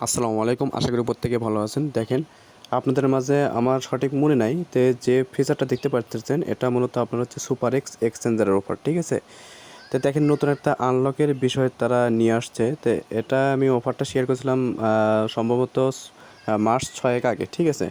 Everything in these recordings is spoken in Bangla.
আসসালামু আলাইকুম। আশা করি প্রত্যেকে ভালো আছেন। দেখেন, আপনাদের মাঝে আমার সঠিক মনে নাই যে ফিচারটা দেখতে পাচ্ছেন এটা মূলত আপনার হচ্ছে সুপারএক্স এক্সচেঞ্জারের অফার, ঠিক আছে? তো দেখেন, নতুন একটা আনলকের বিষয় তারা নিয়ে আসছে। তো এটা আমি অফারটা শেয়ার করেছিলাম সম্ভবত মার্চ 6 আগে, ঠিক আছে?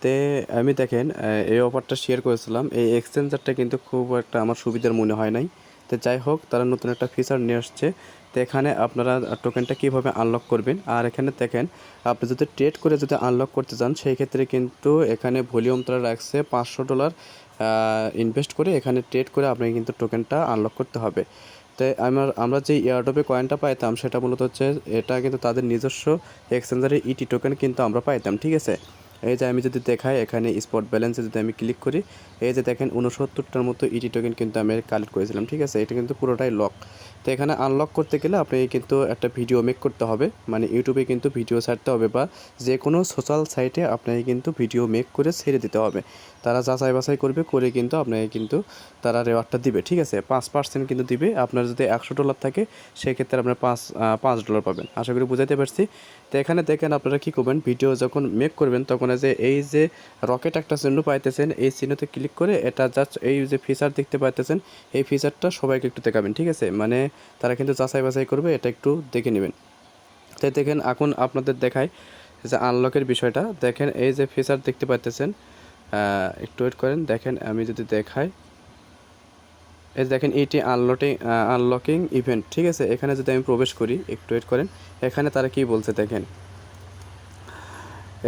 তে আমি দেখেন এই অফারটা শেয়ার করেছিলাম। এই এক্সচেঞ্জারটা কিন্তু খুব একটা আমার সুবিধার মনে হয় নাই। তো যাই হোক, তারা নতুন একটা ফিচার নিয়ে আসছে। তো এখানে আপনারা টোকেনটা কীভাবে আনলক করবেন, আর এখানে দেখেন আপনি যদি ট্রেড করে যদি আনলক করতে চান সেই ক্ষেত্রে কিন্তু এখানে ভলিউম তারা রাখছে $500 ইনভেস্ট করে এখানে ট্রেড করে আপনাকে কিন্তু টোকেনটা আনলক করতে হবে। তো আমরা যে এয়ারড্রপে কয়েনটা পাইতাম সেটা মূলত হচ্ছে এটা কিন্তু তাদের নিজস্ব এক্সচেঞ্জারের ইটি টোকেন কিন্তু আমরা পাইতাম, ঠিক আছে? এই যে আমি যদি দেখাই এখানে স্পট ব্যালেন্সে যদি আমি ক্লিক করি, এই যে দেখেন 69টার মতো ইটি টোকেন কিন্তু আমি কালেক্ট করেছিলাম, ঠিক আছে? এটা কিন্তু পুরোটাই লক। তো এখানে আনলক করতে গেলে আপনাকে কিন্তু একটা ভিডিও মেক করতে হবে, মানে ইউটিউবে কিন্তু ভিডিও ছাড়তে হবে বা যে কোনো সোশ্যাল সাইটে আপনাকে কিন্তু ভিডিও মেক করে ছেড়ে দিতে হবে। তারা যাচাই বাছাই করবে, করে কিন্তু আপনাকে কিন্তু তারা রেওয়ার্ডটা দিবে, ঠিক আছে? 5% কিন্তু দিবে। আপনার যদি $100 থাকে সেক্ষেত্রে আপনার $5 পাবেন। আশা করি বুঝাইতে পারছি। তো এখানে দেখেন আপনারা কী করবেন, ভিডিও যখন মেক করবেন তখন এই যে রকেট একটা চিহ্ন পাইতেছেন, এই চিহ্নতে ক্লিক করে এটা জাস্ট এই যে ফিচার দেখতে পাইতেছেন এই ফিচারটা সবাইকে একটু দেখাবেন, ঠিক আছে? মানে তারা কিন্তু যাচাই বাছাই করবে, এটা একটু দেখে নেবেন। তাই দেখেন এখন আপনাদের দেখায় যে আনলকের বিষয়টা। দেখেন এই যে ফিচার দেখতে পাইতেছেন, একটু ওয়েট করেন। দেখেন আমি যদি দেখাই, এই দেখেন এটি আনলকিং ইভেন্ট, ঠিক আছে? এখানে যদি আমি প্রবেশ করি, একটু ওয়েট করেন। এখানে তারা কি বলছে দেখেন,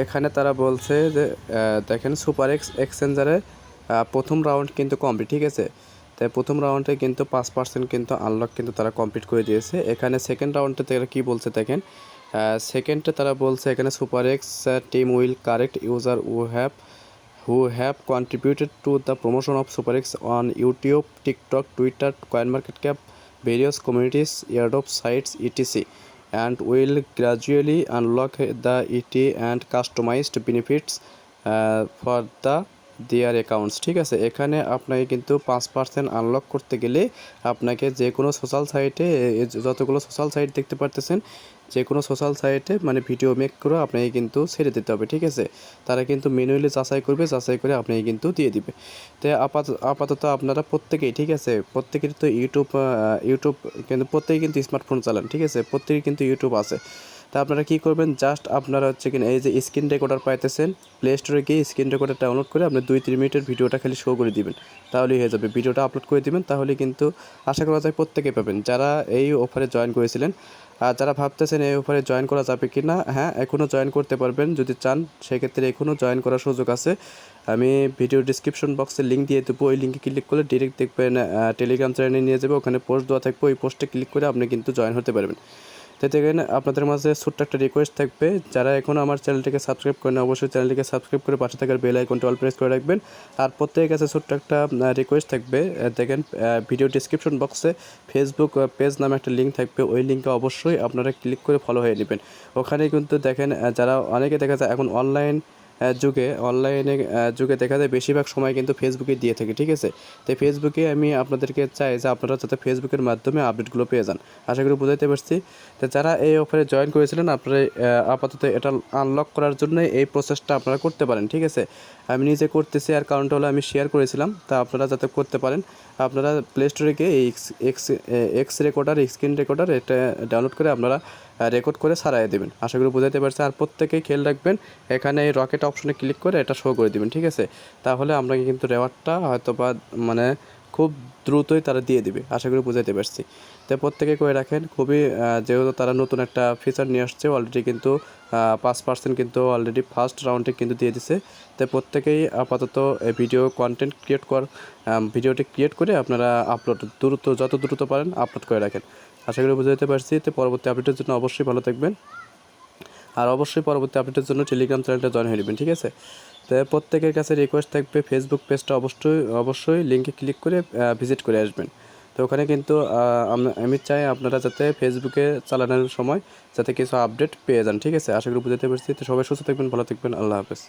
এখানে তারা বলছে যে দেখেন সুপারএক্স এক্সচেঞ্জারে প্রথম রাউন্ড কিন্তু কমপ্লিট, ঠিক আছে? তাই প্রথম রাউন্ডে কিন্তু 5% কিন্তু আনলক কিন্তু তারা কমপ্লিট করে দিয়েছে। এখানে সেকেন্ড রাউন্ডে তারা কী বলছে দেখেন, সেকেন্ডে তারা বলছে এখানে SuperX team will correct user who have contributed to the promotion of SuperX on YouTube, TikTok, Twitter, CoinMarketCap, various communities, airdrop sites, etc. and will gradually unlock the ET and customized benefits for their accounts, ঠিক আছে? এখানে আপনাকে কিন্তু 5% আনলক করতে গেলে আপনাকে যে কোনো সোশ্যাল সাইটে যতগুলো সোশ্যাল সাইট দেখতে পারতেছেন যে কোনো সোশ্যাল সাইটে মানে ভিডিও মেক করে আপনাকে কিন্তু ছেড়ে দিতে হবে, ঠিক আছে? তারা কিন্তু ম্যানুয়ালি যাচাই করবে, যাচাই করে আপনাকে কিন্তু দিয়ে দিবে। তো আপাতত আপনারা প্রত্যেকেই, ঠিক আছে? প্রত্যেকেরই তো ইউটিউব কিন্তু প্রত্যেকেই কিন্তু স্মার্টফোন চালান, ঠিক আছে? প্রত্যেকেই কিন্তু ইউটিউব আছে। তা আপনারা কী করবেন, জাস্ট আপনারা হচ্ছে কিনা এই যে স্ক্রিন রেকর্ডার পাইতেছেন, প্লে স্টোরে গিয়ে স্ক্রিন রেকর্ডার ডাউনলোড করে আপনি 2-3 মিনিটের ভিডিওটা খালি শো করে দিবেন, তাহলেই হয়ে যাবে। ভিডিওটা আপলোড করে দিবেন, তাহলে কিন্তু আশা করা যায় প্রত্যেকেই পাবেন যারা এই অফারে জয়েন করেছিলেন। আর যারা ভাবতেছেন এই অফারে জয়েন করা যাবে কি না, হ্যাঁ, এখনও জয়েন করতে পারবেন যদি চান। সেক্ষেত্রে এখনও জয়েন করার সুযোগ আছে। আমি ভিডিও ডিসক্রিপশন বক্সে লিঙ্ক দিয়ে দেবো, ওই লিঙ্কে ক্লিক করলে ডিরেক্ট দেখবেন টেলিগ্রাম চ্যানেলে নিয়ে যাবে, ওখানে পোস্ট দেওয়া থাকবে, ওই পোস্টে ক্লিক করে আপনি কিন্তু জয়েন হতে পারবেন। তো দেখেন আপনাদের মাঝে ছোট্ট একটা রিকোয়েস্ট থাকবে, যারা এখনও আমার চ্যানেলটিকে সাবস্ক্রাইব করেন অবশ্যই চ্যানেলটিকে সাবস্ক্রাইব করে পাশে থাকার বেল আইকনটি অল প্রেস করে রাখবেন। আর প্রত্যেকের কাছে ছোট্ট একটা রিকোয়েস্ট থাকবে, দেখেন ভিডিও ডিসক্রিপশন বক্সে ফেসবুক পেজ নামে একটা লিঙ্ক থাকবে, ওই লিঙ্কে অবশ্যই আপনারা ক্লিক করে ফলো হয়ে নেবেন। ওখানে কিন্তু দেখেন যারা অনেকে দেখা যায় এখন অনলাইনে দেখা যায় বেশিরভাগ সময় কিন্তু ফেসবুকে দিয়ে থাকে, ঠিক আছে? তো ফেসবুকে আমি আপনাদেরকে চাই যে আপনারা যাতে ফেসবুকের মাধ্যমে আপডেটগুলো পেয়ে যান। আশা করি বুঝাইতে পারছি। তো যারা এই অফারে জয়েন করেছিলেন আপনারা আপাতত এটা আনলক করার জন্য এই প্রসেসটা আপনারা করতে পারেন, ঠিক আছে? আমি নিজে করতেছি, আর কারণটা হলো আমি শেয়ার করেছিলাম, তা আপনারা যাতে করতে পারেন আপনারা প্লে স্টোরে গিয়ে এই এক্স রেকর্ডার স্ক্রিন রেকর্ডার এটা ডাউনলোড করে আপনারা রেকর্ড করে ছাড়াই দেবেন। আশা করি বুঝাইতে পারছি। আর প্রত্যেকেই খেয়াল রাখবেন এখানে এই রকেট অপশনে ক্লিক করে এটা শো করে দেবেন, ঠিক আছে? তাহলে আপনাকে কিন্তু রেওয়ার্ডটা হয়তো বা মানে খুব দ্রুতই তারা দিয়ে দিবে। আশা করি বুঝাইতে পারছি। তো প্রত্যেকে করে রাখেন, খুবই যেহেতু তারা নতুন একটা ফিচার নিয়ে আসছে অলরেডি কিন্তু 5% কিন্তু অলরেডি ফার্স্ট রাউন্ডে কিন্তু দিয়ে দিছে। তো প্রত্যেকেই আপাতত ভিডিও কন্টেন্ট ভিডিওটি ক্রিয়েট করে আপনারা যত দ্রুত পারেন আপলোড করে রাখেন। আশা করি বুঝাইতে পারছি। তো পরবর্তী আপডেটের জন্য অবশ্যই ভালো থাকবেন, আর অবশ্যই পরবর্তী আপডেটের জন্য টেলিগ্রাম চ্যানেলটা জয়েন হয়ে নেবেন, ঠিক আছে? তো প্রত্যেকের কাছে রিকোয়েস্ট থাকবে ফেসবুক পেজটা অবশ্যই লিঙ্কে ক্লিক করে ভিজিট করে আসবেন। তো ওখানে কিন্তু আমি চাই আপনারা যাতে ফেসবুকে চালানোর সময় যাতে কিছু আপডেট পেয়ে যান, ঠিক আছে? আশা করি বুঝতে পারছি। তো সবাই সুস্থ থাকবেন, ভালো থাকবেন, আল্লাহ হাফেজ।